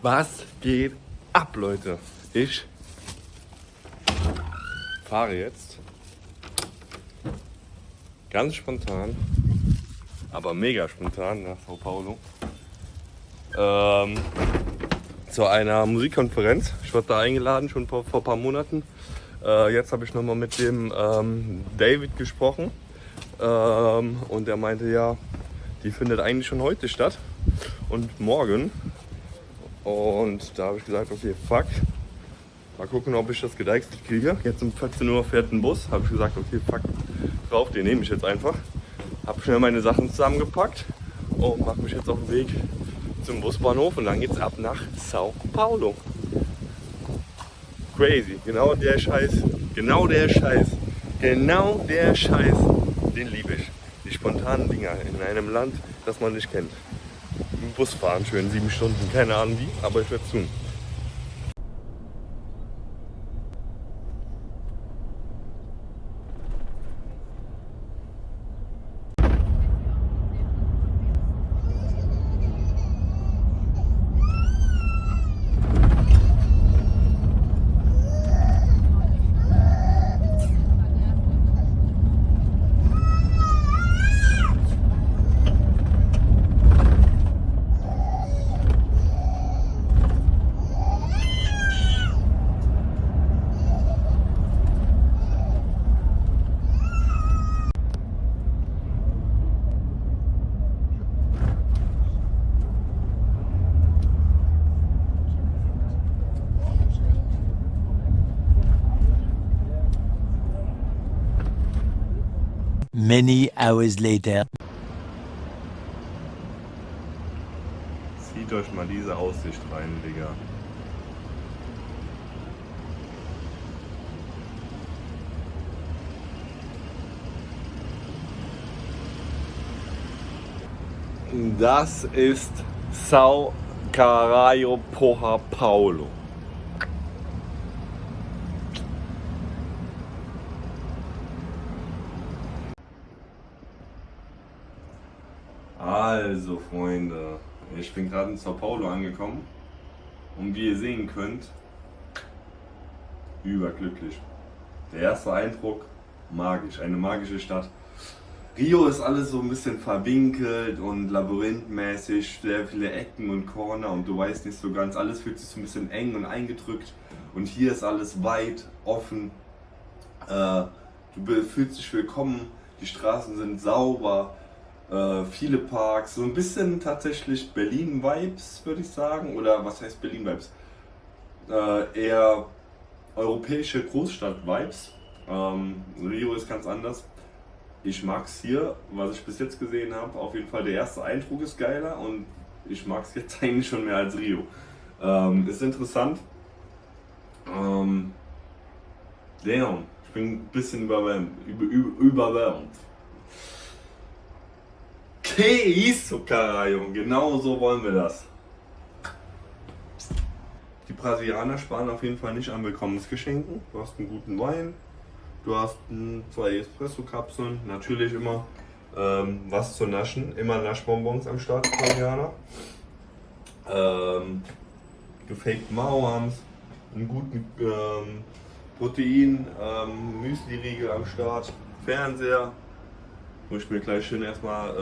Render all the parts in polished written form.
Was geht ab, Leute? Ich fahre jetzt ganz spontan, aber mega spontan nach Sao Paulo zu einer Musikkonferenz. Ich wurde da eingeladen, schon vor ein paar Monaten. Jetzt habe ich nochmal mit dem David gesprochen und der meinte, ja, die findet eigentlich schon heute statt und morgen. Und da habe ich gesagt, okay, fuck, mal gucken, ob ich das gedeichselt kriege. Jetzt um 14 Uhr fährt ein Bus, habe ich gesagt, okay, fuck, drauf, den nehme ich jetzt einfach. Habe schnell meine Sachen zusammengepackt und mache mich jetzt auf den Weg zum Busbahnhof und dann geht's ab nach Sao Paulo. Crazy, genau der Scheiß, den liebe ich. Die spontanen Dinger in einem Land, das man nicht kennt. Bus fahren, schön 7 Stunden, keine Ahnung wie, aber ich werde es tun. Many hours later. Zieht euch mal diese Aussicht rein, Digga. Das ist Sao Caralho Porra Paulo. Also Freunde, ich bin gerade in Sao Paulo angekommen und wie ihr sehen könnt, überglücklich. Der erste Eindruck, magisch, eine magische Stadt. Rio ist alles so ein bisschen verwinkelt und labyrinthmäßig, sehr viele Ecken und Corner und du weißt nicht so ganz, alles fühlt sich so ein bisschen eng und eingedrückt und hier ist alles weit, offen, du fühlst dich willkommen, die Straßen sind sauber. Viele Parks, so ein bisschen tatsächlich Berlin-Vibes, würde ich sagen. Oder was heißt Berlin-Vibes? Eher europäische Großstadt-Vibes. Rio ist ganz anders. Ich mag es hier, was ich bis jetzt gesehen habe. Auf jeden Fall der erste Eindruck ist geiler und ich mag es jetzt eigentlich schon mehr als Rio. Ist interessant. Damn, ich bin ein bisschen überwältigt. Que isso, caralho, genau so wollen wir das. Die Brasilianer sparen auf jeden Fall nicht an Willkommensgeschenken. Du hast einen guten Wein, du hast 2 Espresso-Kapseln, natürlich immer was zu naschen, immer Naschbonbons am Start, Brasilianer. Gefaked Mauerarms, einen guten Protein, Müsli-Riegel am Start, Fernseher. Wo ich mir gleich schön erstmal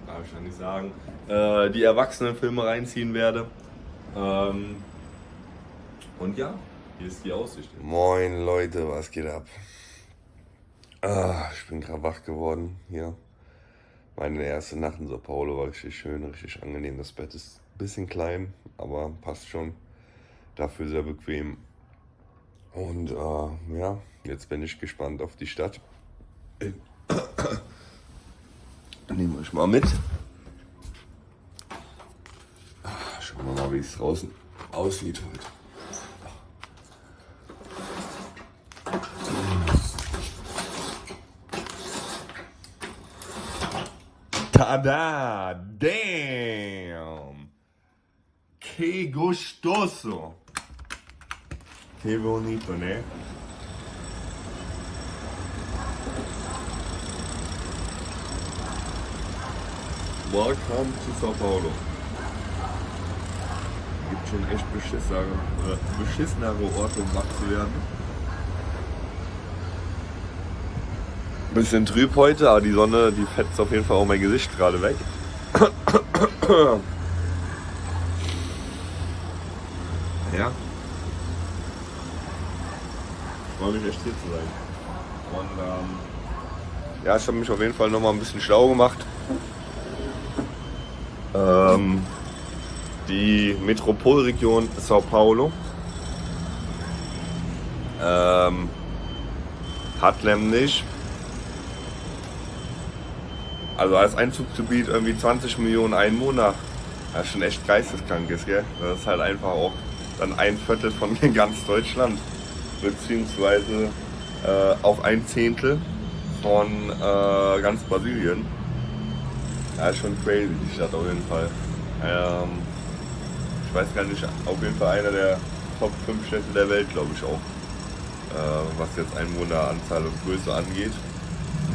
darf ich ja nicht sagen, die Erwachsenenfilme reinziehen werde. Und ja, hier ist die Aussicht. Moin Leute, was geht ab? Ich bin gerade wach geworden hier. Meine erste Nacht in Sao Paulo war richtig schön, richtig angenehm. Das Bett ist ein bisschen klein, aber passt schon. Dafür sehr bequem. Und ja, jetzt bin ich gespannt auf die Stadt. Nehmen wir euch mal mit. Schauen wir mal, wie es draußen aussieht heute. Tada! Damn! Que gostoso! Que bonito, né? Welcome to Sao Paulo. Gibt schon echt beschissenere Orte, um wach zu werden. Bisschen trüb heute, aber die Sonne, die fetzt auf jeden Fall auch mein Gesicht gerade weg. Ja. Ich freue mich echt hier zu sein. Und ja, ich habe mich auf jeden Fall nochmal ein bisschen schlau gemacht. Die Metropolregion Sao Paulo hat nämlich, also als Einzugsgebiet irgendwie 20 Millionen Einwohner. Das ist schon echt geisteskrank ist, gell? Das ist halt einfach auch dann ein Viertel von ganz Deutschland, beziehungsweise auch ein Zehntel von ganz Brasilien. Ja, ist schon crazy, die Stadt auf jeden Fall. Ich weiß gar nicht, auf jeden Fall einer der Top 5 Städte der Welt, glaube ich auch. Was jetzt Einwohneranzahl und Größe angeht.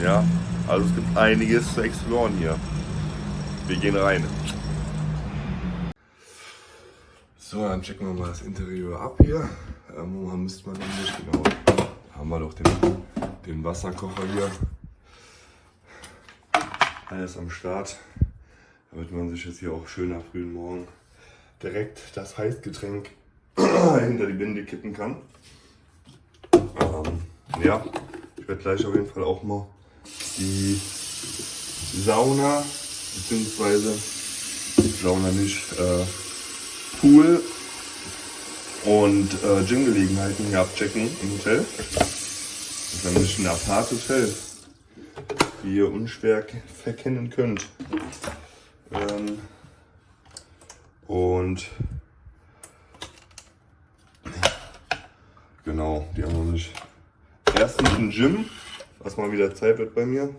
Ja, also es gibt einiges zu exploren hier. Wir gehen rein. So, dann checken wir mal das Interieur ab hier. Woran müsste man denn nicht genau? Haben wir doch den Wasserkocher hier. Alles am Start. Damit man sich jetzt hier auch schön am frühen Morgen direkt das Heißgetränk hinter die Binde kippen kann. Ja, ich werde gleich auf jeden Fall auch mal die Sauna, beziehungsweise Sauna nicht, Pool und Gym-Gelegenheiten hier abchecken im Hotel. Das ist nämlich ein Apart-Hotel, wie ihr unschwer verkennen könnt. Und genau, die haben sich erstens ein Gym, was mal wieder Zeit wird bei mir.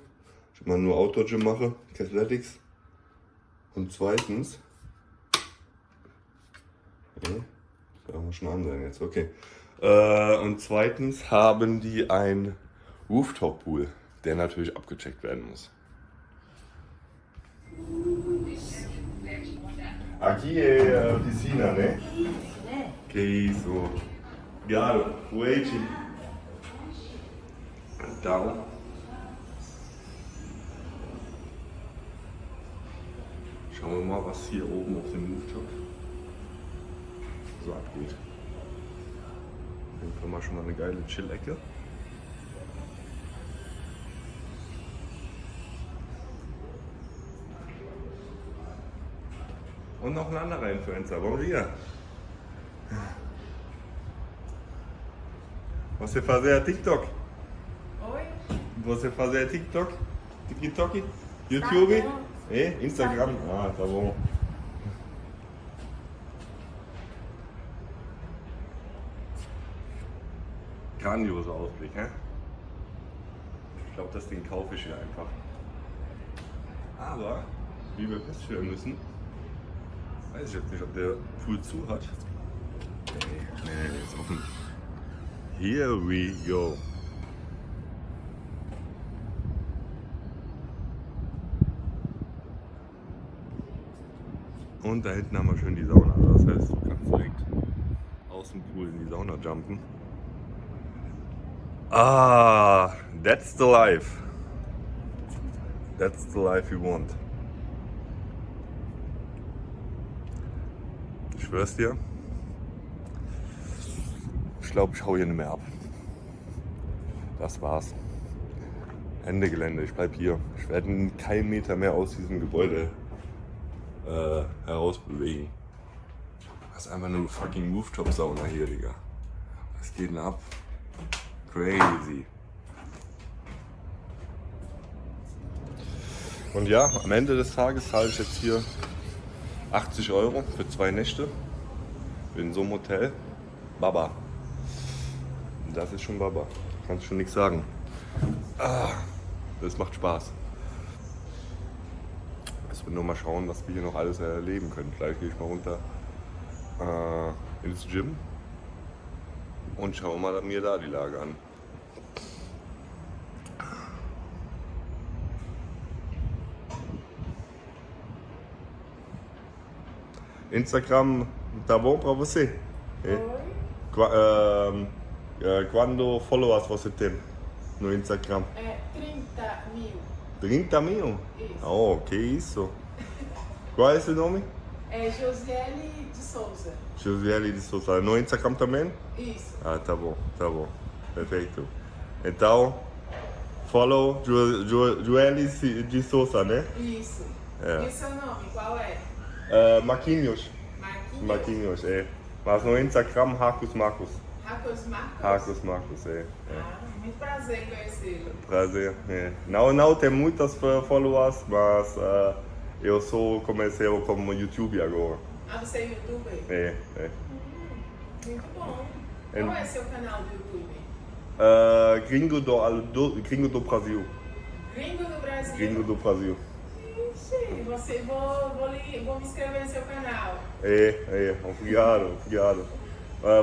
Ich immer nur Outdoor-Gym mache, Athletics. Und zweitens, okay, das soll schon an sein jetzt, okay. Und zweitens haben die ein Rooftop-Pool, der natürlich abgecheckt werden muss. Aqui é a piscina, né? Que isso. Obrigado. Wait. Então. Schauen wir mal, was hier oben auf dem Rooftop so abgeht. Auf jeden Fall mal schon mal eine geile Chill-Ecke. Und noch ein anderer Influencer. Bom dia. Você fazia TikTok? Oi? Você fazia TikTok? TikTok? YouTube? Tá bom. Instagram? Ah, tá bom. Grandioser Ausblick, hä? Ich glaube, das Ding kaufe ich hier einfach. Aber, wie wir feststellen müssen, weiß ich jetzt nicht, ob der Pool zu hat. Nee, ist offen. Here we go. Und da hinten haben wir schön die Sauna. Das heißt, du kannst direkt aus dem Pool in die Sauna jumpen. Ah, that's the life. That's the life you want. Ich schwör's dir. Ich glaube, ich hau hier nicht mehr ab. Das war's. Ende Gelände. Ich bleib hier. Ich werde keinen Meter mehr aus diesem Gebäude herausbewegen. Das ist einfach nur eine fucking Rooftop-Sauna hier, Digga. Was geht denn ab? Crazy. Und ja, am Ende des Tages zahle ich jetzt hier 80 € für 2 Nächte. In so einem Hotel. Baba. Das ist schon Baba. Kannst schon nichts sagen. Das macht Spaß. Jetzt will nur mal schauen, was wir hier noch alles erleben können. Gleich gehe ich mal runter ins Gym und schaue mal mir da die Lage an. Instagram tá bom pra você? É? Quando followers você tem no Instagram? 30 mil. 30 mil? Isso. Oh, que isso? Qual é esse nome? É Josiele de Souza. Josiele de Souza. No Instagram também? Isso. Ah, tá bom. Perfeito. Então, follow Joeli de Souza, né? Isso. É. E o seu nome, qual é? Marquinhos. Marquinhos, é. Mas no Instagram, Marcos Marcos. Marcos? Marcos, é. Ah, muito prazer em conhecê-lo. Prazer, é. Não tem muitas followers, mas eu comecei como YouTube agora. Ah, você é youtuber? É. Muito bom. Qual é seu canal do YouTube? Gringo do Brasil. Gringo do Brasil? Gringo do Brasil. Ixi, vou me inscrever no seu canal. Obrigado.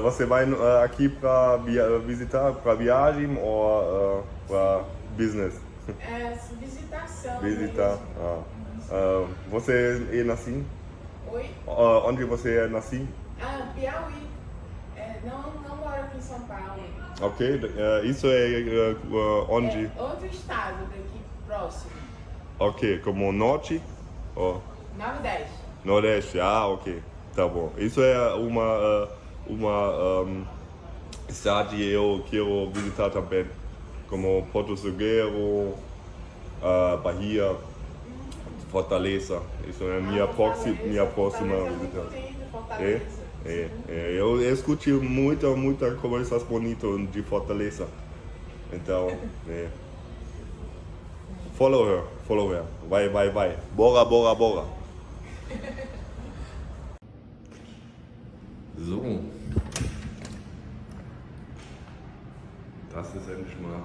Você vai aqui para visitar, para viagem ou para business? É, visitação. Visitar. Mesmo. Você é nascido? Oi? Onde você é nascido? Piauí. Não moro aqui em São Paulo. Ok, isso é onde? É outro estado daqui próximo. Ok, como norte? Ou Nordeste. nordeste, ok, tá bom. Isso é uma cidade que eu quero visitar também, como Porto Seguro, Bahia, Fortaleza. Isso é minha próxima visita. Fortaleza. Eu escutei muita conversas bonitas de Fortaleza. Então, follow her. Vai. Bora. So. Das ist endlich mal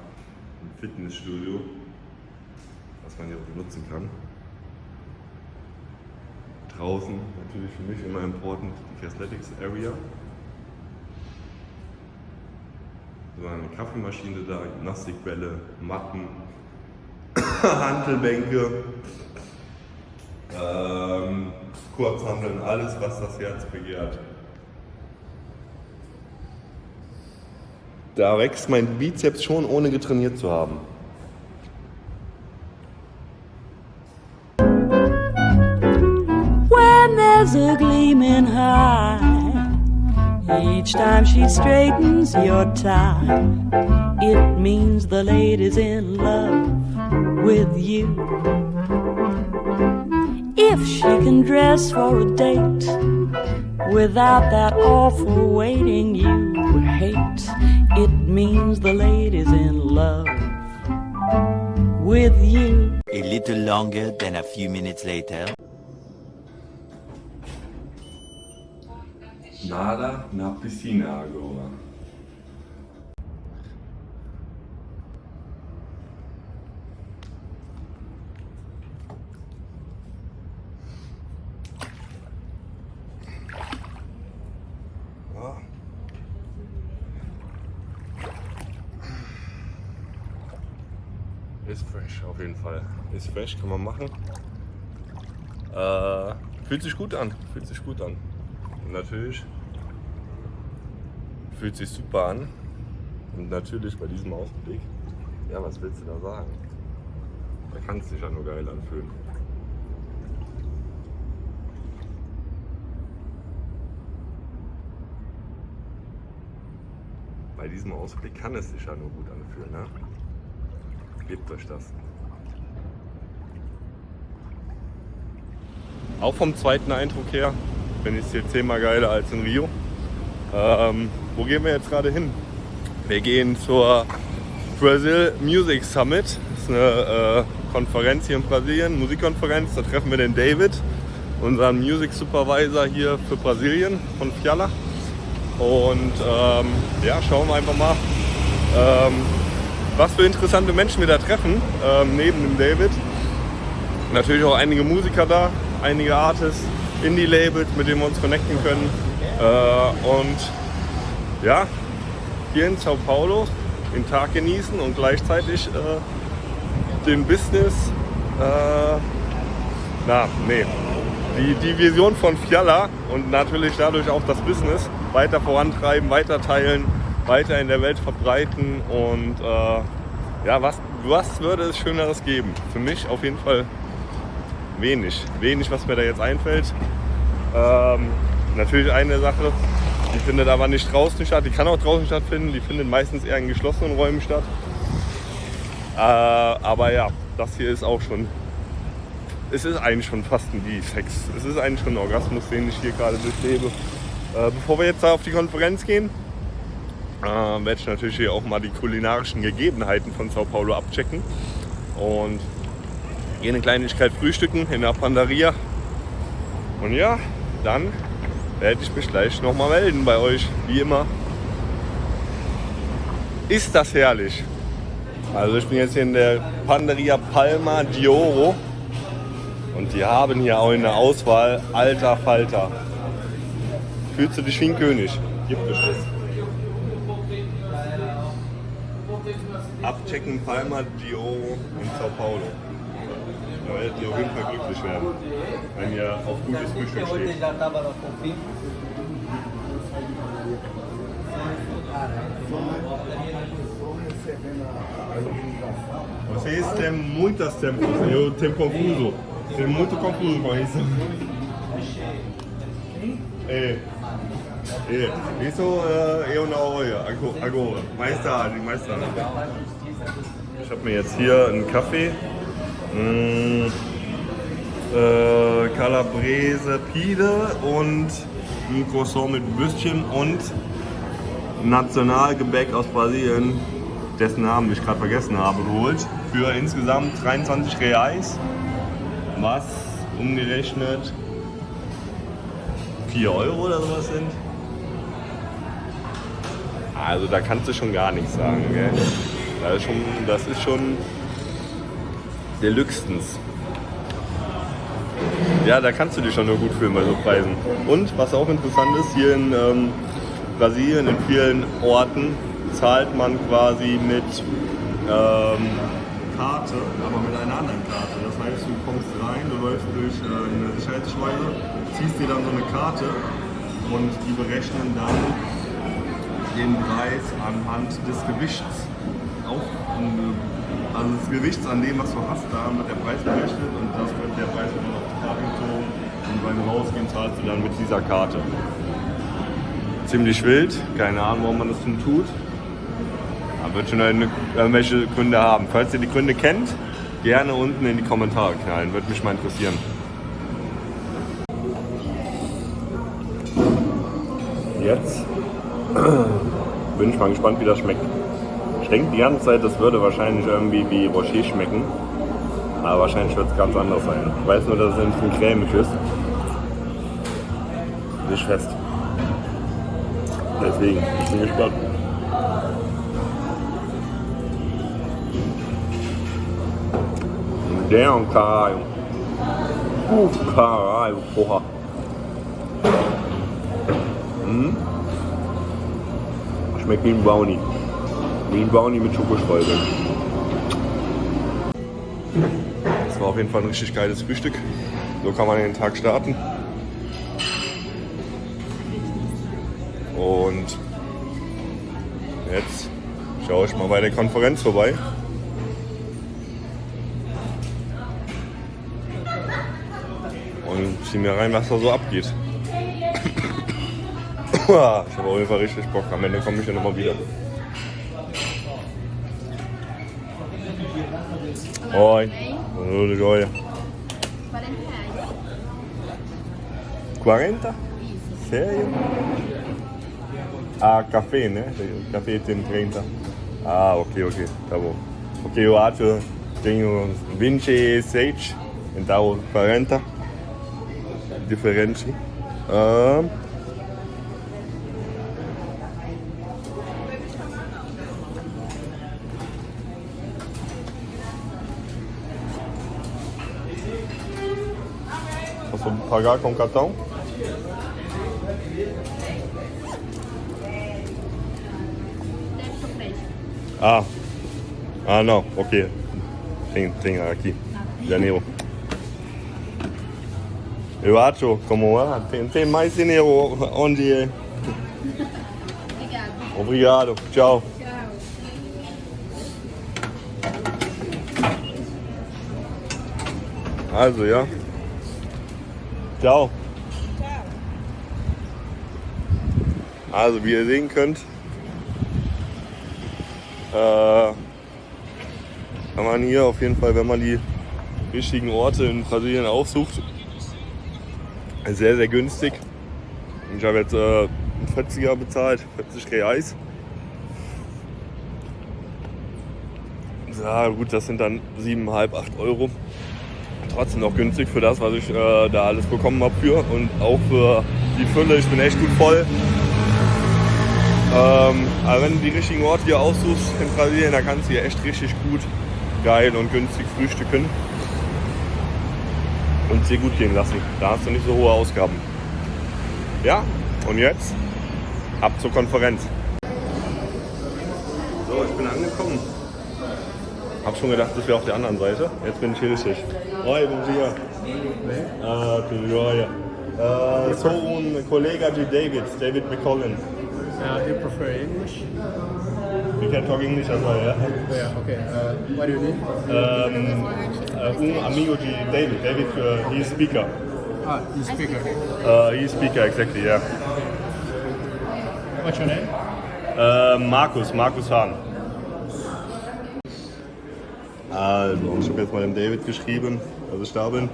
ein Fitnessstudio, was man hier benutzen kann. Draußen natürlich für mich immer important die Calisthenics Area. So eine Kaffeemaschine da, Gymnastikbälle, Matten, Hantelbänke, Kurzhanteln, alles was das Herz begehrt. Da wächst mein Bizeps schon ohne getrainiert zu haben. When there's a gleaming high, each time she straightens your tie, it means the lady's in love with you. If she can dress for a date without that awful waiting you hate, it means the lady's in love with you. A little longer than a few minutes later. Nada na piscina agora. Ist fresh auf jeden Fall. Ist fresh, kann man machen. Fühlt sich gut an. Und natürlich fühlt sich super an. Und natürlich bei diesem Ausblick, ja, was willst du da sagen? Da kann es sich ja nur geil anfühlen. Bei diesem Ausblick kann es sich ja nur gut anfühlen, ne? Gebt euch das. Auch vom zweiten Eindruck her finde ich es hier 10-mal geiler als in Rio. Wo gehen wir jetzt gerade hin? Wir gehen zur Brazil Music Summit. Das ist eine Konferenz hier in Brasilien, Musikkonferenz. Da treffen wir den David, unseren Music Supervisor hier für Brasilien von Fiala. Und ja, schauen wir einfach mal, was für interessante Menschen wir da treffen, neben dem David. Natürlich auch einige Musiker da, einige Artists, Indie-Labels, mit denen wir uns connecten können. Und ja, hier in Sao Paulo den Tag genießen und gleichzeitig den Business, die Vision von Fiala und natürlich dadurch auch das Business weiter vorantreiben, weiter teilen, weiter in der Welt verbreiten und ja, was würde es Schöneres geben? Für mich auf jeden Fall wenig, was mir da jetzt einfällt. Natürlich eine Sache, die findet aber nicht draußen statt, die kann auch draußen stattfinden, die findet meistens eher in geschlossenen Räumen statt. Aber ja, das hier ist auch schon, es ist eigentlich schon fast ein Sex. Es ist eigentlich schon ein Orgasmus, den ich hier gerade durchlebe. Bevor wir jetzt auf die Konferenz gehen, werde ich natürlich hier auch mal die kulinarischen Gegebenheiten von Sao Paulo abchecken. Und hier eine Kleinigkeit frühstücken in der Pandaria. Und ja, dann werde ich mich gleich nochmal melden bei euch, wie immer. Ist das herrlich! Also ich bin jetzt hier in der Pandaria Palma d'Oro und die haben hier auch eine Auswahl alter Falter. Fühlst du dich wie ein König? Gibt es das? Abchecken Palma d'Oro in Sao Paulo. Da werdet ihr auf jeden Fall glücklich werden, wenn ihr auf gutes Frühstück steht. Vocês têm muitas tempos, eu tenho confuso. Tenho muito confuso com isso. Isso eu não olho agora. Mais tarde. Ich habe mir jetzt hier einen Kaffee, Calabrese Pide und ein Croissant mit Würstchen und Nationalgebäck aus Brasilien, dessen Namen ich gerade vergessen habe, geholt. Für insgesamt 23 Reais, was umgerechnet 4 Euro oder sowas sind. Also da kannst du schon gar nichts sagen, gell? Das ist schon Deluxens. Ja, da kannst du dich schon nur gut fühlen bei so Preisen. Und was auch interessant ist, hier in Brasilien, in vielen Orten, zahlt man quasi mit Karte, aber mit einer anderen Karte. Das heißt, du kommst rein, du läufst durch eine Sicherheitsschleuse, ziehst dir dann so eine Karte und die berechnen dann den Preis anhand des Gewichts. Also des Gewichts an dem, was du hast, da wird der Preis berechnet und das wird der Preis dann auf die Karte gezogen und beim Rausgehen zahlst du dann mit dieser Karte. Ziemlich wild, keine Ahnung, warum man das denn tut. Aber wird schon irgendwelche Gründe haben. Falls ihr die Gründe kennt, gerne unten in die Kommentare knallen, würde mich mal interessieren. Jetzt bin ich mal gespannt, wie das schmeckt. Ich denke die ganze Zeit, das würde wahrscheinlich irgendwie wie Rocher schmecken. Aber wahrscheinlich wird es ganz anders sein. Ich weiß nur, dass es ein bisschen cremig ist. Nicht fest. Deswegen, ich bin gespannt. Damn, caralho. Caralho, porra. Schmeckt wie ein Brownie. Wie ein Brownie mit Schokostreuseln. Das war auf jeden Fall ein richtig geiles Frühstück. So kann man den Tag starten. Und jetzt schaue ich mal bei der Konferenz vorbei. Und zieh mir rein, was da so abgeht. Ich habe auf jeden Fall richtig Bock. Am Ende komme ich ja nochmal wieder. Oi. Tudo jóia. 40 reais. 40? Sério? Ah, café, né? Café tem 30. Ah, ok, tá bom. Porque eu acho que tenho 26, então 40. Diferente. Posso pagar com cartão? Não, ok. Tem aqui. Janeiro. Eu acho como tem mais dinheiro onde. Obrigado. Ciao. Also ja. Ciao. Also wie ihr sehen könnt, kann man hier auf jeden Fall, wenn man die richtigen Orte in Brasilien aufsucht, sehr, sehr günstig. Ich habe jetzt einen 40er bezahlt, 40 Reais. Ja gut, das sind dann 7,5, 8 Euro. Trotzdem noch günstig für das, was ich da alles bekommen habe für. Und auch für die Fülle, ich bin echt gut voll. Aber wenn du die richtigen Orte hier aussuchst in Brasilien, dann kannst du hier echt richtig gut, geil und günstig frühstücken. Und es dir gut gehen lassen. Da hast du nicht so hohe Ausgaben. Ja, und jetzt ab zur Konferenz. So, ich bin angekommen. Hab schon gedacht, das wäre auf der anderen Seite. Jetzt bin ich hier richtig. Oi, bom dia. Tudo jóia. Sou colega de David McCollin. Do you prefer English? We can talk English as well, yeah? Yeah, okay. What do you need? Amigo de David, he's speaker. You speaker. He's speaker, exactly, yeah. What's your name? Markus Hahn. Also, ich habe jetzt mal dem David geschrieben, dass ich da bin.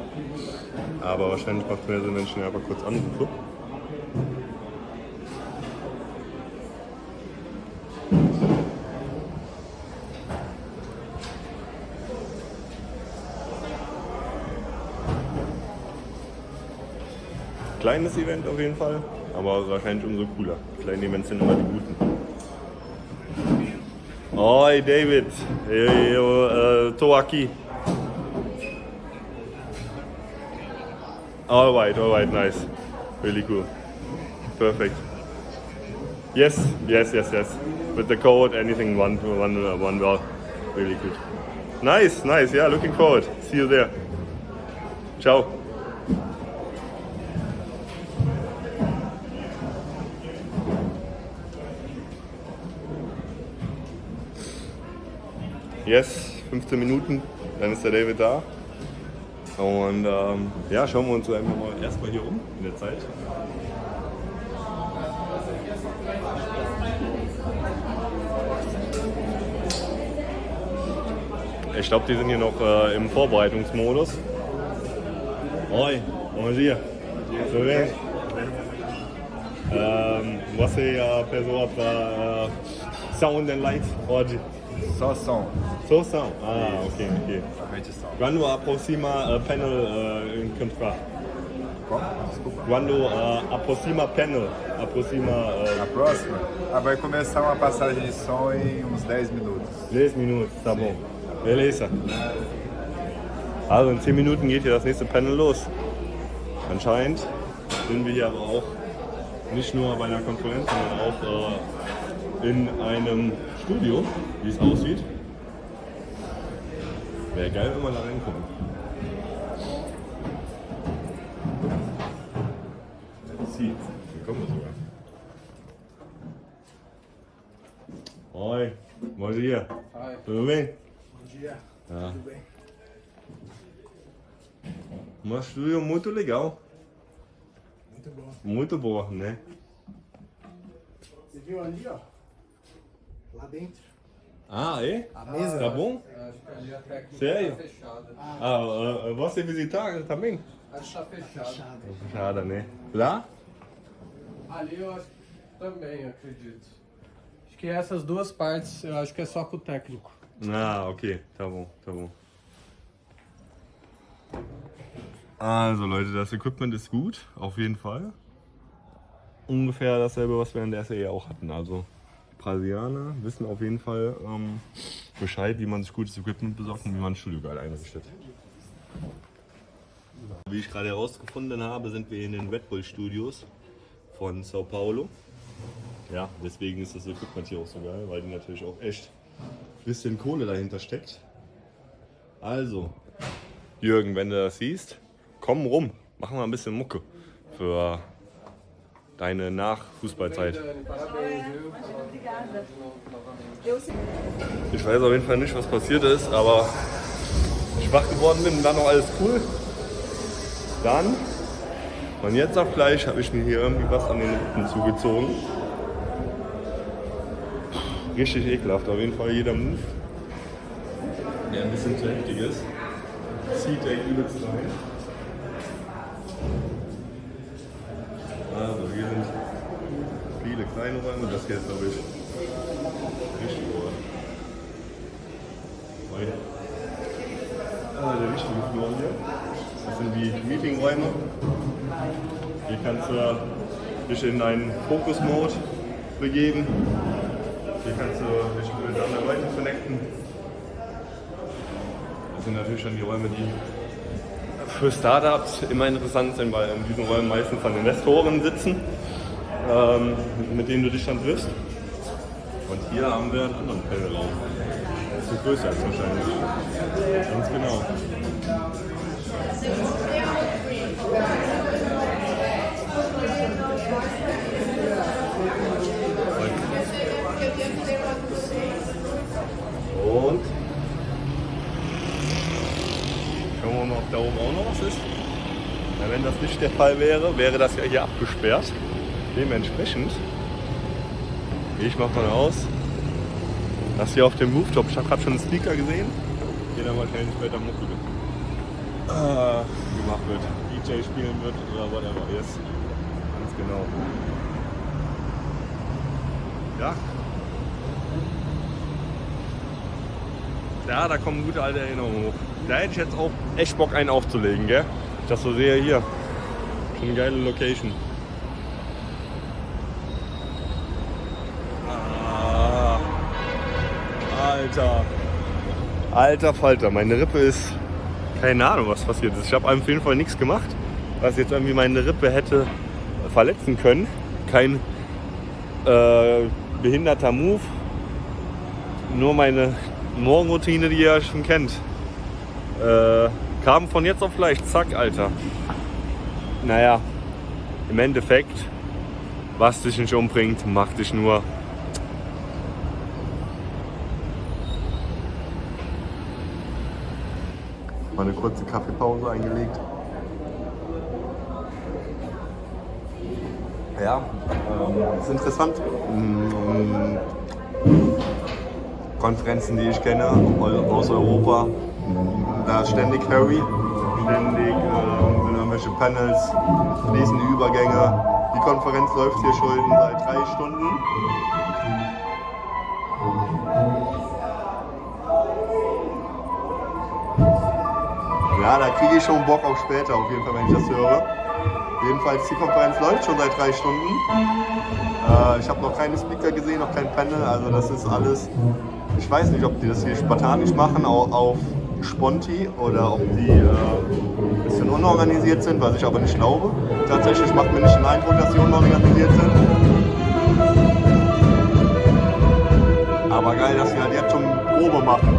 Aber wahrscheinlich macht es mehr Sinn, wenn ich ihn einfach kurz anrufe. Kleines Event auf jeden Fall, aber wahrscheinlich umso cooler. Kleine Events sind immer die guten. Oi, David, eu tô aqui. All right, nice. Really cool. Perfect. Yes. With the code, anything one well. Really good. Nice, yeah, looking forward. See you there. Ciao. Yes, 15 Minuten, dann ist der David da. Und ja, schauen wir uns einfach mal erstmal hier um in der Zeit. Ich glaube, die sind hier noch im Vorbereitungsmodus. Oi, bom dia. Tudo bem? Você é a pessoa para Sound and Light hoje? Só som. Só som? Ah, ok. Somente som. Quando aproxima panel encontrar? Como? Desculpa. Quando aproxima panel, A próxima? Vai começar uma passagem de som em uns 10 minutos. 10 Minuten, tá bom. Beleza. Also in 10 Minuten geht hier das nächste Panel los. Anscheinend sind wir hier aber auch nicht nur bei einer Konferenz, sondern auch in einem Studio, wie es aussieht. Wäre geil, wenn man da reinkommt. Sie, hier kommen wir sogar. Oi, bom dia. Hi. Tudo bem? Bom dia. Ah. Tudo bem? Um estúdio muito legal. Muito bom. Muito boa, né? Você viu ali, ó? Lá dentro. Ah, é? A mesa. Tá bom? Acho que ali a técnica Sério? tá fechada. Ah, você visitar também? Acho que tá fechada. Fechada. Fechada, né? Lá? Ali eu acho que também, acredito. Acho que essas duas partes eu acho que é só com o técnico. Ah, okay. Tá bom, tá bom. Also Leute, das Equipment ist gut, auf jeden Fall. Ungefähr dasselbe, was wir in der SAE auch hatten. Also Brasilianer wissen auf jeden Fall Bescheid, wie man sich gutes Equipment besorgt und wie man ein Studio geil einrichtet. Wie ich gerade herausgefunden habe, sind wir in den Red Bull Studios von Sao Paulo. Ja, deswegen ist das Equipment hier auch so geil, weil die natürlich auch echt ein bisschen Kohle dahinter steckt. Also, Jürgen, wenn du das siehst, komm rum. machen wir ein bisschen Mucke für deine Nach-Fußballzeit. Ich weiß auf jeden Fall nicht, was passiert ist, aber ich wach geworden bin und dann noch alles cool. Dann, und jetzt auf gleich, habe ich mir hier irgendwie was an den Rippen zugezogen. Richtig ekelhaft, auf jeden Fall jeder Move, der ein bisschen zu heftig ist, zieht der übelst rein. Also hier sind viele kleine Räume, das hier ist glaube ich richtig groß. Der wichtige Flur hier, das sind die Meetingräume. Hier kannst du dich in einen Fokus-Mode begeben. Hier kannst du dich mit anderen Leuten connecten. Das sind natürlich schon die Räume, die für Startups immer interessant sind, weil in diesen Räumen meistens dann Investoren sitzen, mit denen du dich dann triffst. Und hier haben wir einen anderen Panelraum. Das ist größer als wahrscheinlich. Ganz genau. Und schauen wir mal, ob da oben auch noch was ist. Ja, wenn das nicht der Fall wäre, wäre das ja hier abgesperrt. Dementsprechend gehe ich mal von aus, dass hier auf dem Rooftop, ich habe gerade schon einen Speaker gesehen, hier dann wahrscheinlich später Mucke gemacht wird, DJ spielen wird oder whatever. Yes. Ganz genau. Ja. Ja, da kommen gute alte Erinnerungen hoch. Da hätte ich jetzt auch echt Bock, einen aufzulegen, gell? Ich das so sehe hier. Schon eine geile Location. Ah, Alter. Alter Falter, meine Rippe ist... Keine Ahnung, was passiert ist. Ich habe auf jeden Fall nichts gemacht, was jetzt irgendwie meine Rippe hätte verletzen können. Kein behinderter Move. Nur meine Morgenroutine, die ihr ja schon kennt. Kam von jetzt auf gleich. Zack, Alter. Naja, im Endeffekt, was dich nicht umbringt, macht dich nur... Mal eine kurze Kaffeepause eingelegt. Ja, ist interessant. Konferenzen, die ich kenne aus Europa, da ist ständig Harry, ständig sind irgendwelche Panels, fließende Übergänge. Die Konferenz läuft hier schon seit 3 Stunden. Ja, da kriege ich schon Bock auf später, auf jeden Fall, wenn ich das höre. Jedenfalls, die Konferenz läuft schon seit 3 Stunden. Ich habe noch keine Speaker gesehen, noch kein Panel, also das ist alles... Ich weiß nicht, ob die das hier spartanisch machen, auf Sponti, oder ob die ein bisschen unorganisiert sind, was ich aber nicht glaube. Tatsächlich macht mir nicht den Eindruck, dass die unorganisiert sind. Aber geil, dass sie halt jetzt schon Probe machen.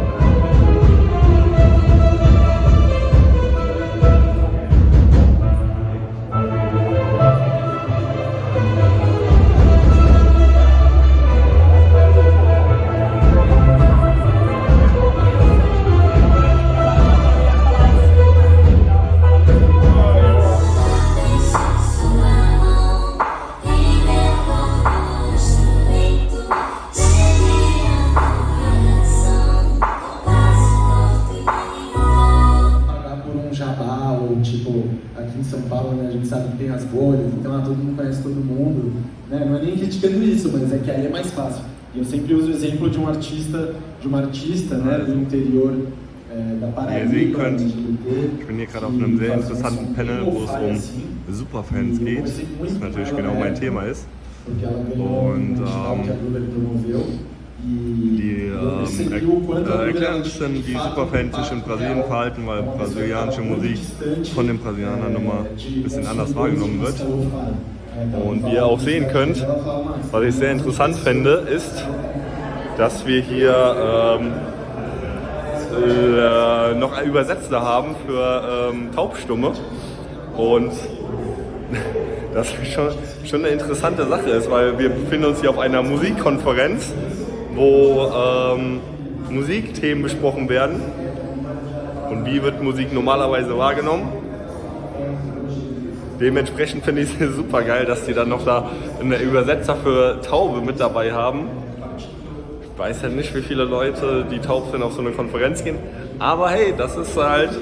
Mas é que aí é mais fácil. E eu sempre uso o exemplo de uma artista, né, do interior da Paraíba. Wie ihr sehen könnt, ich bin hier gerade auf einem sehr interessanten Panel, wo es um Superfans geht, was natürlich genau mein Thema ist. Und die erklären ein bisschen, wie Superfans sich in Brasilien verhalten, weil brasilianische Musik von den Brasilianern nochmal ein bisschen anders wahrgenommen wird. Und wie ihr auch sehen könnt, was ich sehr interessant finde, ist, dass wir hier noch Übersetzer haben für Taubstumme. Und das schon eine interessante Sache ist, weil wir befinden uns hier auf einer Musikkonferenz, wo Musikthemen besprochen werden. Und wie wird Musik normalerweise wahrgenommen? Dementsprechend finde ich es super geil, dass die dann noch da einen Übersetzer für Taube mit dabei haben. Ich weiß ja nicht, wie viele Leute, die taub sind, auf so eine Konferenz gehen. Aber hey, das ist halt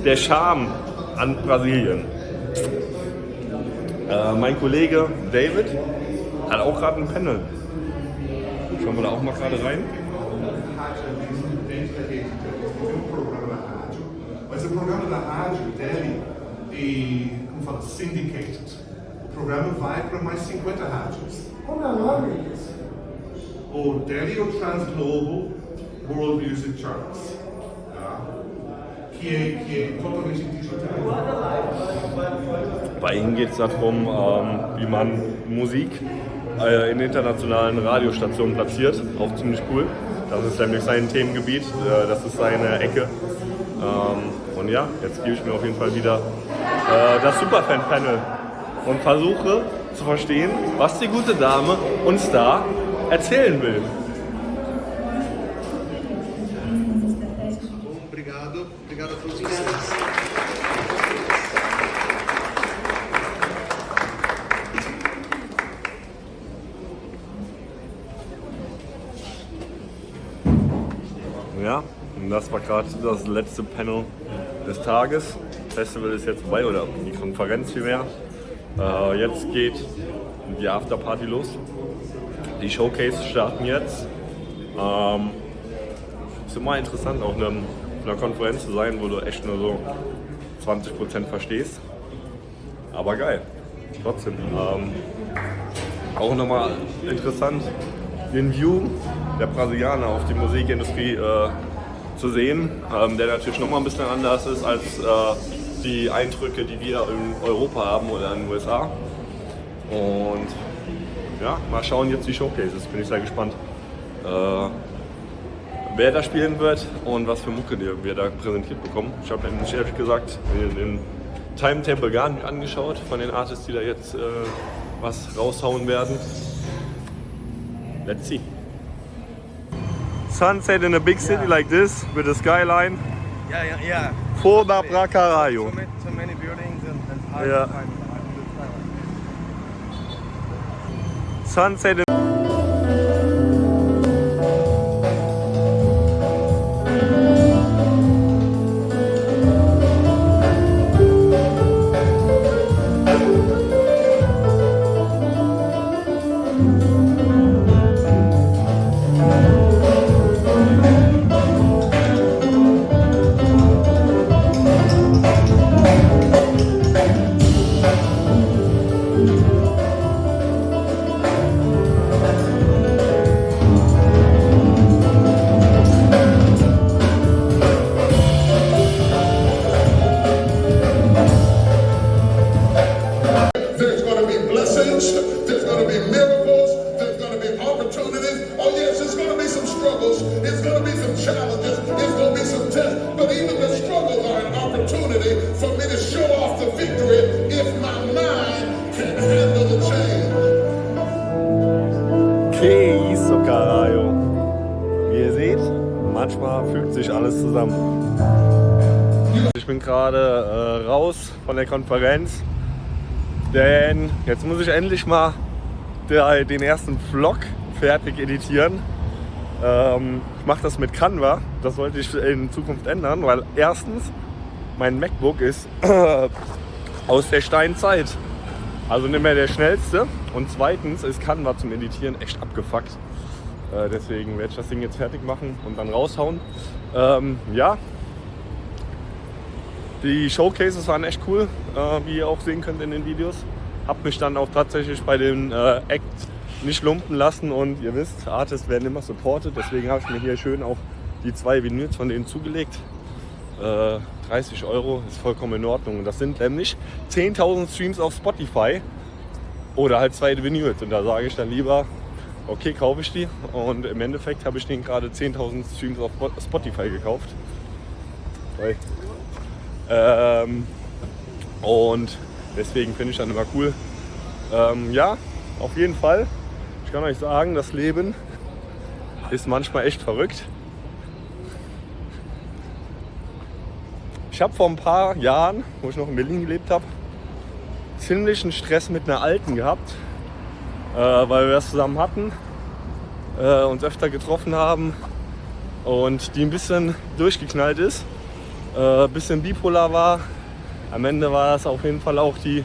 der Charme an Brasilien. Mein Kollege David hat auch gerade ein Panel. Schauen wir da auch mal gerade rein. Mas o programa da rádio dele, como fala, syndicated. O programa vai para mais 50 rádios. Como é o nome? O Delhi Transglobal World Music Charts, tá? que é totalmente digital. Bei ihm geht es darum, wie man Musik in internationalen Radiostationen platziert. Auch ziemlich cool. Das ist nämlich sein Themengebiet, das ist seine Ecke. Und ja, jetzt gebe ich mir auf jeden Fall wieder das Superfan-Panel und versuche zu verstehen, was die gute Dame uns da erzählen will. Obrigado a todos vocês. Ja, und das war gerade das letzte Panel des Tages. Das Festival ist jetzt vorbei, oder die Konferenz vielmehr. Jetzt geht die Afterparty los. Die Showcases starten jetzt. Ist immer interessant, auf einer Konferenz zu sein, wo du echt nur so 20% verstehst. Aber geil, trotzdem. Auch nochmal interessant, den View der Brasilianer auf die Musikindustrie zu sehen, der natürlich nochmal ein bisschen anders ist als die Eindrücke, die wir in Europa haben oder in den USA. Und ja, mal schauen jetzt die Showcases, bin ich sehr gespannt, wer da spielen wird und was für Mucke wir da präsentiert bekommen. Ich habe nämlich ehrlich gesagt den Timetable gar nicht angeschaut von den Artists, die da jetzt was raushauen werden. Let's see. Sunset in a big city like this with a skyline. Yeah. Foda pra caralho. So many buildings and hard Yeah. to find the skyline. Sunset in There's going to be blessings, there's going to be miracles, there's going to be opportunities. Oh yes, there's going to be some struggles, there's going to be some challenges, there's going to be some tests. But even the struggles are an opportunity for me to show off the victory if my mind can handle the change. Que isso, caralho. Wie ihr seht, manchmal fügt sich alles zusammen. Ich bin gerade raus von der Konferenz, denn jetzt muss ich endlich mal den ersten Vlog fertig editieren. Ich mache das mit Canva, das sollte ich in Zukunft ändern, weil erstens, mein MacBook ist aus der Steinzeit, also nicht mehr der schnellste, und zweitens ist Canva zum Editieren echt abgefuckt. Deswegen werde ich das Ding jetzt fertig machen und dann raushauen. Ja, die Showcases waren echt cool, wie ihr auch sehen könnt in den Videos. Hab mich dann auch tatsächlich bei den Act nicht lumpen lassen, und ihr wisst, Artists werden immer supported, deswegen habe ich mir hier schön auch die 2 Vinyls von denen zugelegt. 30 € ist vollkommen in Ordnung, und das sind nämlich 10.000 Streams auf Spotify oder halt 2 Vinyls, und da sage ich dann lieber, okay, kaufe ich die, und im Endeffekt habe ich denen gerade 10.000 Streams auf Spotify gekauft. Und deswegen finde ich dann immer cool. Ja, auf jeden Fall. Ich kann euch sagen, das Leben ist manchmal echt verrückt. Ich habe vor ein paar Jahren, wo ich noch in Berlin gelebt habe, ziemlichen Stress mit einer Alten gehabt, weil wir das zusammen hatten, uns öfter getroffen haben und die ein bisschen durchgeknallt ist, ein bisschen bipolar war. Am Ende war das auf jeden Fall auch die,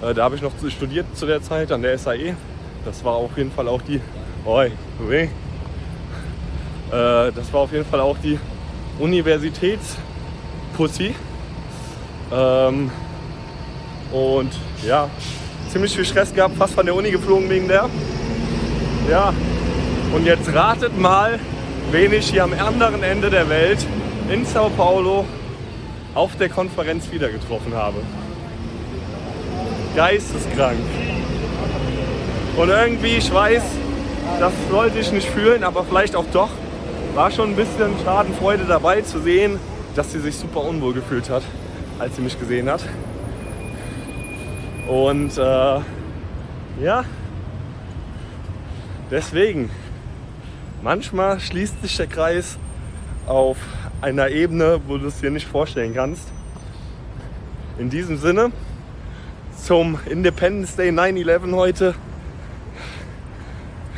da habe ich noch studiert zu der Zeit an der SAE, das war auf jeden Fall auch die, das war auf jeden Fall auch die Universitätspussy. Und ja, ziemlich viel Stress gehabt, fast von der Uni geflogen wegen der. Ja, und jetzt ratet mal, wen ich hier am anderen Ende der Welt in Sao Paulo auf der Konferenz wieder getroffen habe. Geisteskrank. Und irgendwie, ich weiß, das sollte ich nicht fühlen, aber vielleicht auch doch, war schon ein bisschen Schadenfreude dabei zu sehen, dass sie sich super unwohl gefühlt hat, als sie mich gesehen hat. Und ja, deswegen, manchmal schließt sich der Kreis auf einer Ebene, wo du es dir nicht vorstellen kannst. In diesem Sinne, zum Independence Day 9/11 heute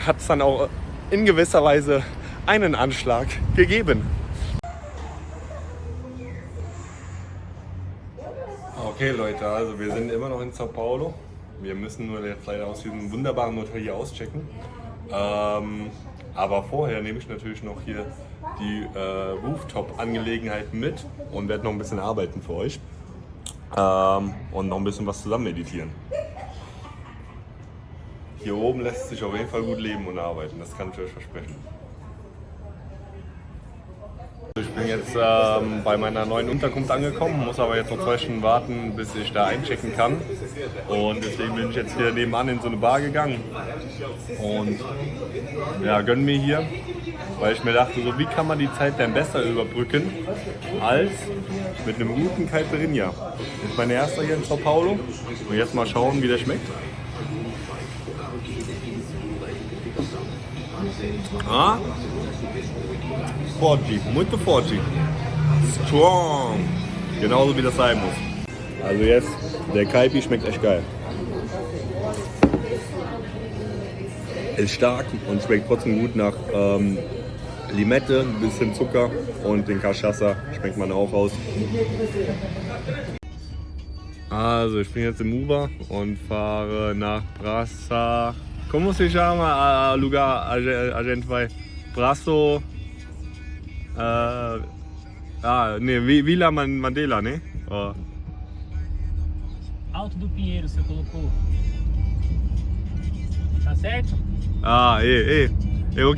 hat es dann auch in gewisser Weise einen Anschlag gegeben. Okay Leute, also wir sind immer noch in Sao Paulo. Wir müssen nur jetzt leider aus diesem wunderbaren Hotel hier auschecken. Aber vorher nehme ich natürlich noch hier die Rooftop-Angelegenheiten mit und werde noch ein bisschen arbeiten für euch. Und noch ein bisschen was zusammen meditieren. Hier oben lässt sich auf jeden Fall gut leben und arbeiten, das kann ich euch versprechen. Ich bin jetzt bei meiner neuen Unterkunft angekommen, muss aber jetzt noch 2 Stunden warten, bis ich da einchecken kann. Und deswegen bin ich jetzt hier nebenan in so eine Bar gegangen und ja, gönn mir hier, weil ich mir dachte, so, wie kann man die Zeit denn besser überbrücken als mit einem guten Caipirinha. Das ist mein erster hier in Sao Paulo und jetzt mal schauen, wie der schmeckt. Ah? Forte, muito forte. Strong. Genauso wie das sein muss. Also jetzt, der Caipi schmeckt echt geil. Ist stark und schmeckt trotzdem gut nach Limette, ein bisschen Zucker und den Cachaça schmeckt man auch raus. Also ich bin jetzt im Uber und fahre nach Praça. ¿Cómo se llama el lugar a gente vai? Braço. Vila Mandela, né? Alto do Pinheiro, você colocou. Tá certo? Eu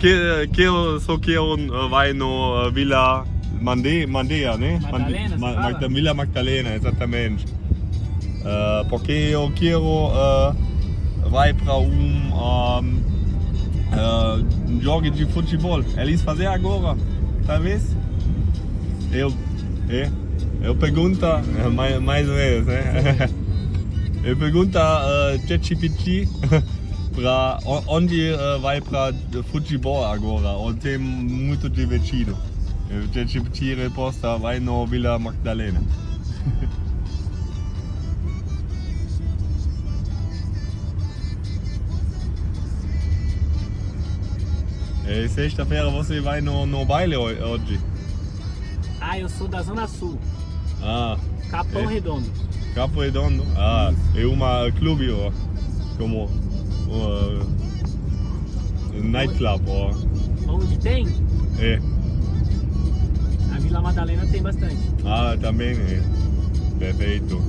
só quero vai no Vila Mandela, né? Madalena, Vila Magdalena, exatamente. Porque eu quero vai para jogo de futebol. Eles fazem agora, talvez. Eu pergunto, mais ou menos, né? Eu pergunto a ChatGPT para onde vai para futebol agora, onde tem muito divertido. O ChatGPT resposta vai no Vila Magdalena. Sexta-feira você vai no baile hoje? Eu sou da Zona Sul. Capão Redondo. Capão Redondo? É uma clube, como nightclub. Onde tem? A Vila Madalena tem bastante. Também é. Perfeito.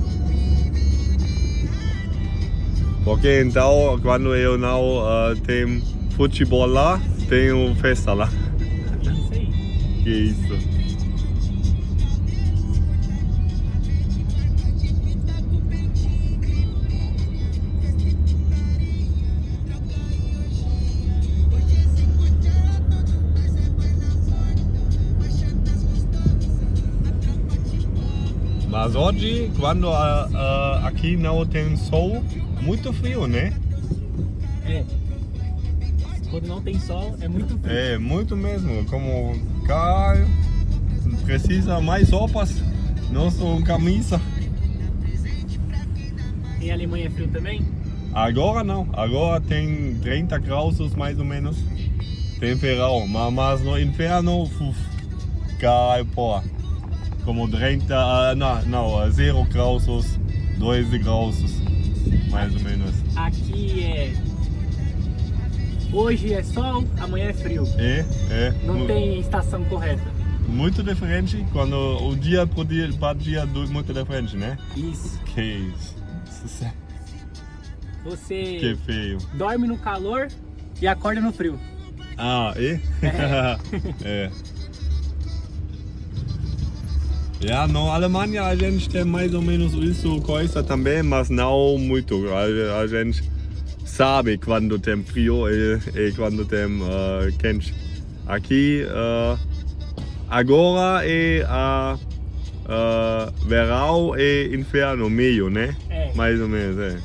Porque então, quando eu não tenho futebol lá, tenho festa lá. Isso aí. Que isso. Mas oggi, quando aqui não tem sol, muito frio, né? É. Quando não tem sol, é muito frio. É, muito mesmo. Como cá precisa mais roupas, não só camisa. Em Alemanha é frio também? Agora não, agora tem 30 graus mais ou menos. Tem verão, mas no inverno, cai, pô, como 30, não, 0 graus, 2 graus, mais ou menos. Aqui é... Hoje é sol, amanhã é frio. É. Não tem estação correta. Muito diferente, quando o dia para dia muito diferente, né? Isso. Que isso. Você Que feio. dorme no calor e acorda no frio. Ah, e? É. Ja, na Alemanha a gente tem mais ou menos isso coisa também, mas não muito. A gente sabe quando tem frio e quando tem quente. Aqui agora é verão e inverno meio, né? É. Mais ou menos, é.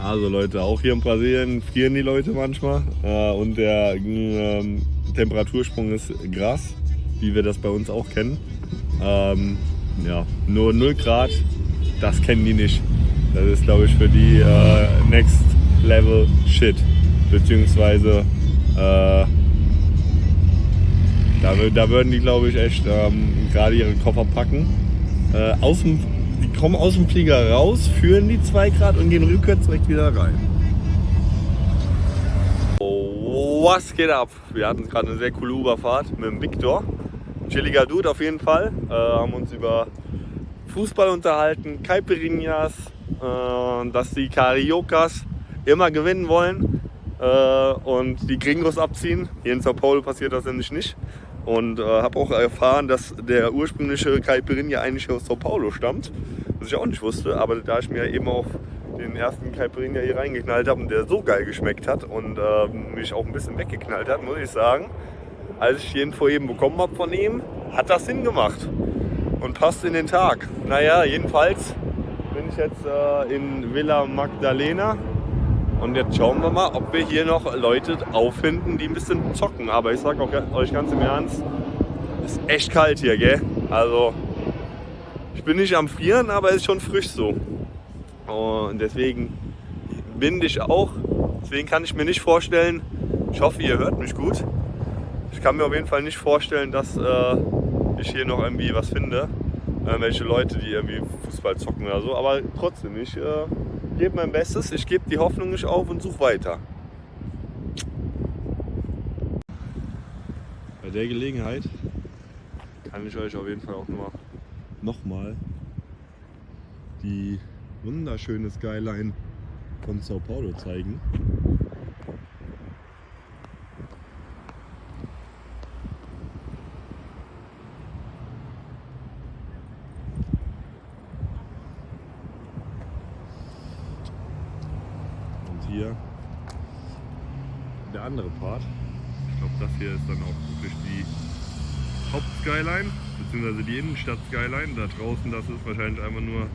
Also Leute, auch hier in Brasilien frieren die Leute manchmal und der Temperatursprung ist krass, wie wir das bei uns auch kennen. Ja, nur 0 Grad, das kennen die nicht. Das ist, glaube ich, für die Next Level Shit. Beziehungsweise da würden die, glaube ich, echt gerade ihre Koffer packen. Die kommen aus dem Flieger raus, führen die 2 Grad und gehen rückwärts direkt wieder rein. Was geht ab? Wir hatten gerade eine sehr coole Überfahrt mit dem Victor. Chilliger Dude auf jeden Fall. Haben uns über Fußball unterhalten, Caipirinhas, dass die Cariocas immer gewinnen wollen und die Gringos abziehen. Hier in Sao Paulo passiert das nämlich nicht. Und habe auch erfahren, dass der ursprüngliche Caipirinha eigentlich aus Sao Paulo stammt, was ich auch nicht wusste, aber da ich mir eben auf den ersten Caipirinha hier reingeknallt habe und der so geil geschmeckt hat und mich auch ein bisschen weggeknallt hat, muss ich sagen, als ich die Info eben bekommen habe von ihm, hat das Sinn gemacht und passt in den Tag. Naja, jedenfalls bin ich jetzt in Villa Magdalena. Und jetzt schauen wir mal, ob wir hier noch Leute auffinden, die ein bisschen zocken. Aber ich sag auch euch ganz im Ernst, es ist echt kalt hier, gell? Also, ich bin nicht am Frieren, aber es ist schon frisch so. Und deswegen bin ich auch. Deswegen kann ich mir nicht vorstellen, ich hoffe, ihr hört mich gut. Ich kann mir auf jeden Fall nicht vorstellen, dass ich hier noch irgendwie was finde. Welche Leute, die irgendwie Fußball zocken oder so. Aber trotzdem, ich gebe mein Bestes, ich gebe die Hoffnung nicht auf und suche weiter. Bei der Gelegenheit kann ich euch auf jeden Fall auch nur nochmal die wunderschöne Skyline von Sao Paulo zeigen. Hier der andere Part. Ich glaube, das hier ist dann auch wirklich die Hauptskyline, beziehungsweise die Innenstadt-Skyline. Da draußen, das ist wahrscheinlich einfach nur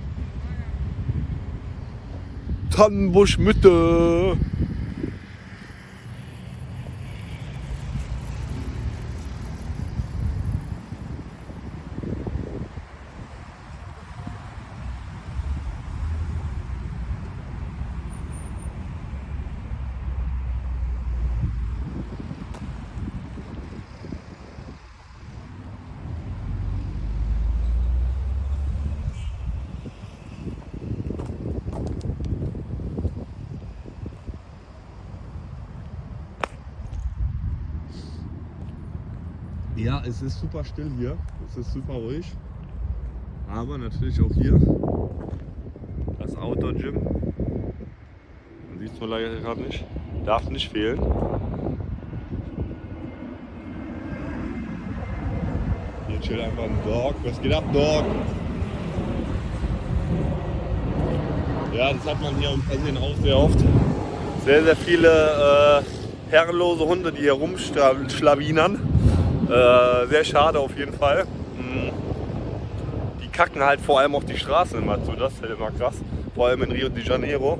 Tannenbusch-Mitte. Ja, es ist super still hier, es ist super ruhig, aber natürlich auch hier das Outdoor-Gym, man sieht es nur leider gerade nicht, darf nicht fehlen. Hier chillt einfach ein Dog, was geht ab, Dog? Ja, das hat man hier im Fernsehen auch sehr oft. Sehr, sehr viele herrenlose Hunde, die hier rumschlawinern. Sehr schade auf jeden Fall. Die kacken halt vor allem auch die Straßen immer zu, das ist halt immer krass. Vor allem in Rio de Janeiro.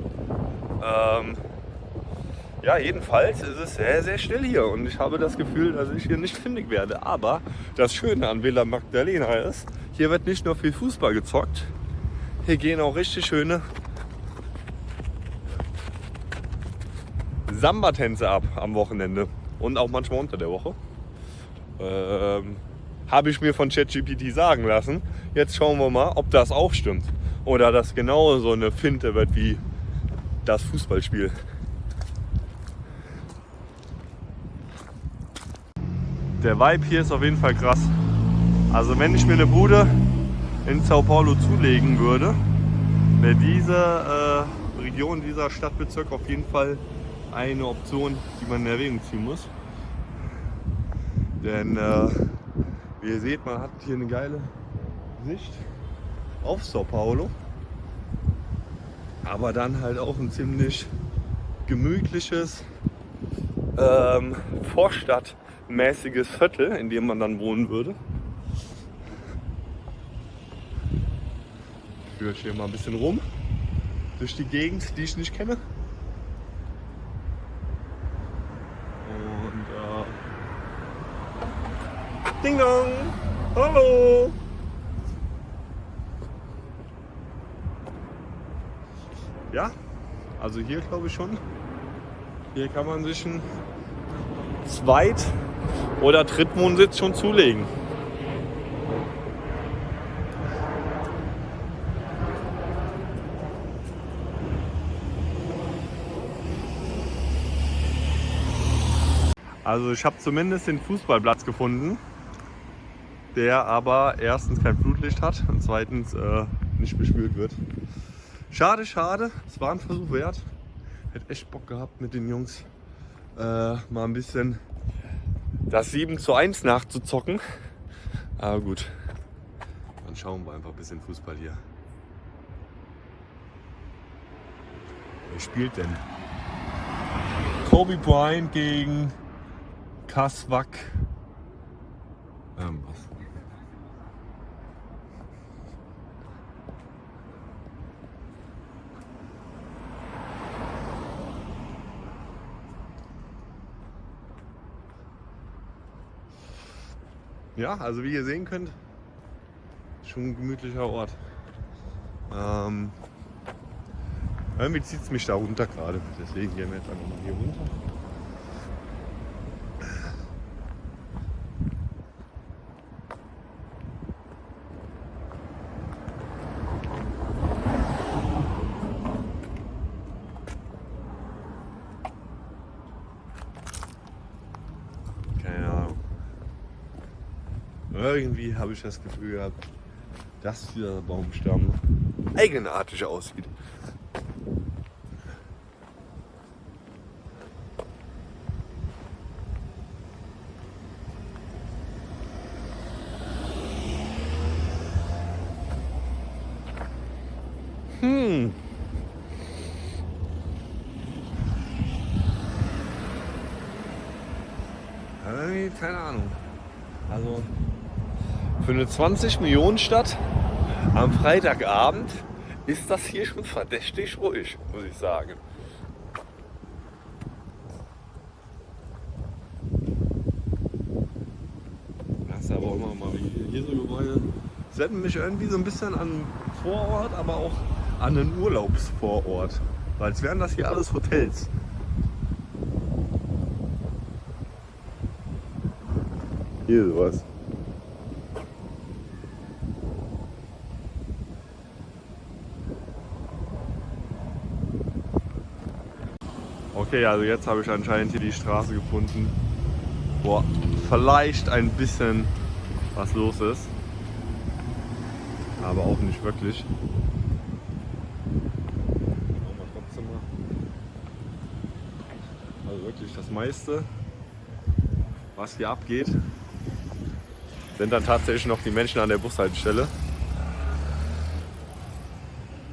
Ja, jedenfalls ist es sehr, sehr still hier und ich habe das Gefühl, dass ich hier nicht fündig werde. Aber das Schöne an Villa Magdalena ist, hier wird nicht nur viel Fußball gezockt, hier gehen auch richtig schöne Samba-Tänze ab am Wochenende und auch manchmal unter der Woche. Habe ich mir von ChatGPT sagen lassen. Jetzt schauen wir mal, ob das auch stimmt oder das genau so eine Finte wird wie das Fußballspiel. Der Vibe hier ist auf jeden Fall krass. Also wenn ich mir eine Bude in Sao Paulo zulegen würde, wäre diese Region, dieser Stadtbezirk auf jeden Fall eine Option, die man in Erwägung ziehen muss. Denn wie ihr seht, man hat hier eine geile Sicht auf Sao Paulo. Aber dann halt auch ein ziemlich gemütliches vorstadtmäßiges Viertel, in dem man dann wohnen würde. Ich führe hier mal ein bisschen rum durch die Gegend, die ich nicht kenne. Und Ding Dong! Hallo! Ja, also hier glaube ich schon. Hier kann man sich einen Zweit- oder Drittwohnsitz schon zulegen. Also ich habe zumindest den Fußballplatz gefunden, der aber erstens kein Flutlicht hat und zweitens nicht bespült wird. Schade, schade. Es war ein Versuch wert. Hätte echt Bock gehabt mit den Jungs mal ein bisschen das 7:1 nachzuzocken. Aber gut, dann schauen wir einfach ein bisschen Fußball hier. Wer spielt denn? Kobe Bryant gegen Kasvak. Was? Ja, also wie ihr sehen könnt, schon ein gemütlicher Ort. Irgendwie zieht es mich da runter gerade, deswegen gehen wir jetzt einfach mal hier runter. Irgendwie habe ich das Gefühl gehabt, dass dieser Baumstamm eigenartig aussieht. Keine Ahnung. Also für eine 20-Millionen-Stadt am Freitagabend ist das hier schon verdächtig ruhig, muss ich sagen. Das ist aber auch mal wie hier so Gebäude. Das erinnert mich irgendwie so ein bisschen an einen Vorort, aber auch an einen Urlaubsvorort. Weil als wären das hier alles Hotels. Hier sowas. Okay, also jetzt habe ich anscheinend hier die Straße gefunden, wo vielleicht ein bisschen was los ist, aber auch nicht wirklich. Also wirklich das meiste, was hier abgeht, sind dann tatsächlich noch die Menschen an der Bushaltestelle.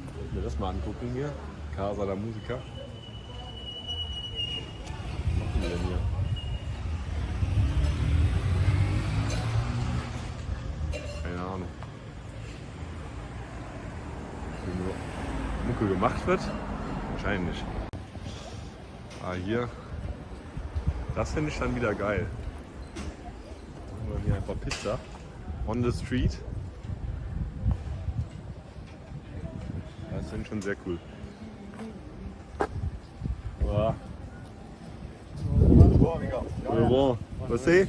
Ich will mir das mal angucken hier. Casa da Musica. Was machen wir denn hier? Keine Ahnung. Wenn nur Mucke gemacht wird? Wahrscheinlich. Ah, hier. Das finde ich dann wieder geil. Machen wir hier einfach Pizza. On the street. Das finde ich schon sehr cool. Olá. Tudo bom? Você?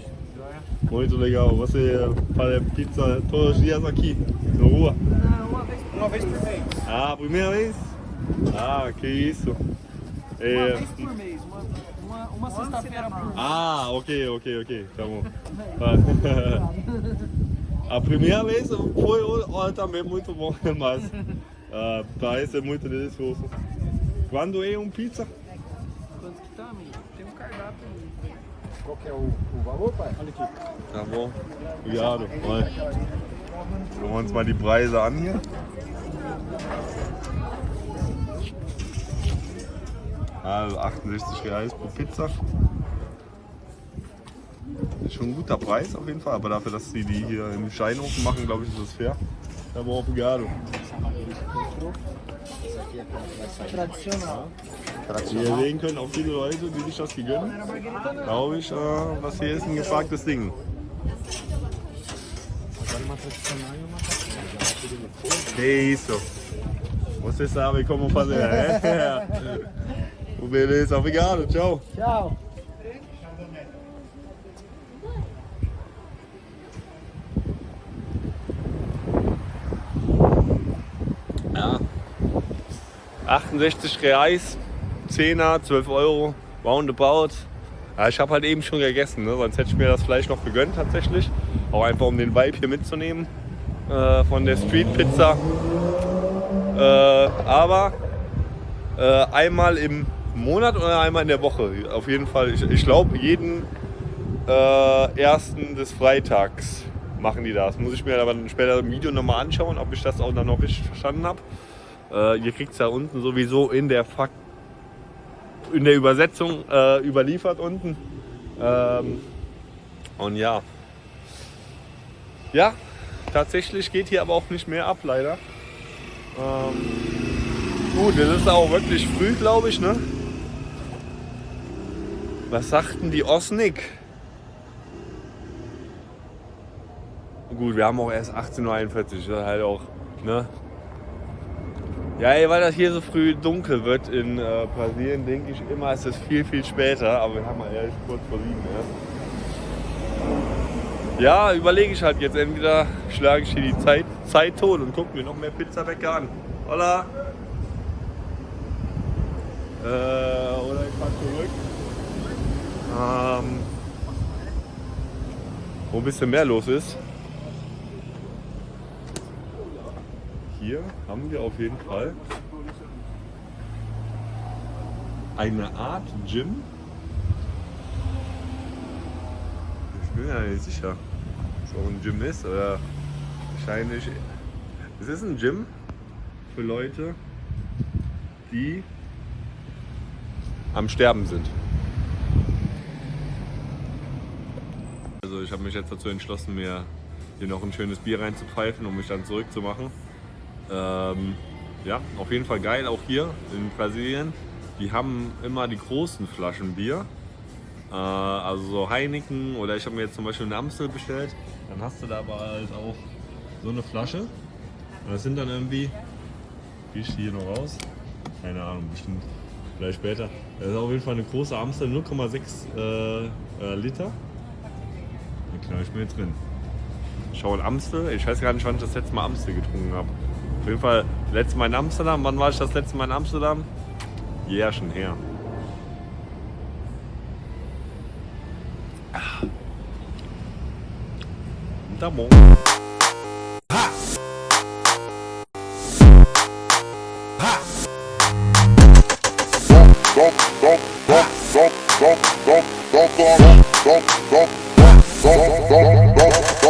Muito legal. Você faz pizza todos os dias aqui, na rua? Uma vez por mês. Ah, primeira vez? Ah, que isso. Uma vez por mês, uma sexta-feira por mês. Ah, ok. Tá bom. A primeira vez foi também muito bom, mas parece muito delicioso. Quando é pizza? Quanto que tá, amigo? Tem cardápio ali. Qual que é o valor, pai? Olha aqui. Tá bom. Obrigado. Olha. Schauen wir uns mal die Preise an hier. Also 68 Reais pro Pizza. Ist schon ein guter Preis auf jeden Fall, aber dafür, dass sie die hier im Steinofen machen, glaube ich, ist das fair. Tá bom, obrigado. Tradicional. Wie ihr sehen könnt, auch viele Leute, die sich das gönnen. Glaube ich, was hier ist ein gefragtes Ding. Que isso? Você sabe como fazer, né? Beleza, obrigado, tchau. Tchau. Ja. 68 Reais, 10er, 12 Euro, roundabout. Ja, ich habe halt eben schon gegessen, ne? Sonst hätte ich mir das Fleisch noch gegönnt tatsächlich. Auch einfach um den Vibe hier mitzunehmen von der Street Pizza. Aber einmal im Monat oder einmal in der Woche. Auf jeden Fall, ich glaube jeden ersten des Freitags machen die das. Muss ich mir aber später im Video nochmal anschauen, ob ich das auch dann noch richtig verstanden habe. Ihr kriegt es ja unten sowieso in der Übersetzung überliefert unten. Und ja. Ja, tatsächlich geht hier aber auch nicht mehr ab, leider. Gut, das ist auch wirklich früh, glaube ich, ne? Was sagten die Osnik? Gut, wir haben auch erst 18:41 Uhr, halt auch, ne? Ja, ey, weil das hier so früh dunkel wird in Brasilien, denke ich immer, ist es viel, viel später. Aber wir haben ja erst kurz vor 7 erst. Ja, überlege ich halt jetzt. Entweder schlage ich hier die Zeit tot und gucke mir noch mehr Pizzabäcker an. Hola! Oder ich fahre zurück. Wo ein bisschen mehr los ist. Hier haben wir auf jeden Fall eine Art Gym. Ich bin ja nicht sicher, ob es auch ein Gym ist oder wahrscheinlich. Es ist ein Gym für Leute, die am Sterben sind. Also ich habe mich jetzt dazu entschlossen, mir hier noch ein schönes Bier reinzupfeifen, um mich dann zurückzumachen. Ja, auf jeden Fall geil, auch hier in Brasilien. Die haben immer die großen Flaschen Bier. Also so Heineken oder ich habe mir jetzt zum Beispiel eine Amstel bestellt. Dann hast du da aber halt auch so eine Flasche. Und das sind dann irgendwie, wie ich hier noch raus? Keine Ahnung, bestimmt vielleicht später. Das ist auf jeden Fall eine große Amstel, 0,6 Liter. Die knall ich mir jetzt drin. Schau, ein Amstel. Ich weiß gar nicht, wann ich das letzte Mal Amstel getrunken habe. Auf jeden Fall letztes Mal in Amsterdam. Wann war ich das letzte Mal in Amsterdam? Ja, schon her. Tá bom. Don't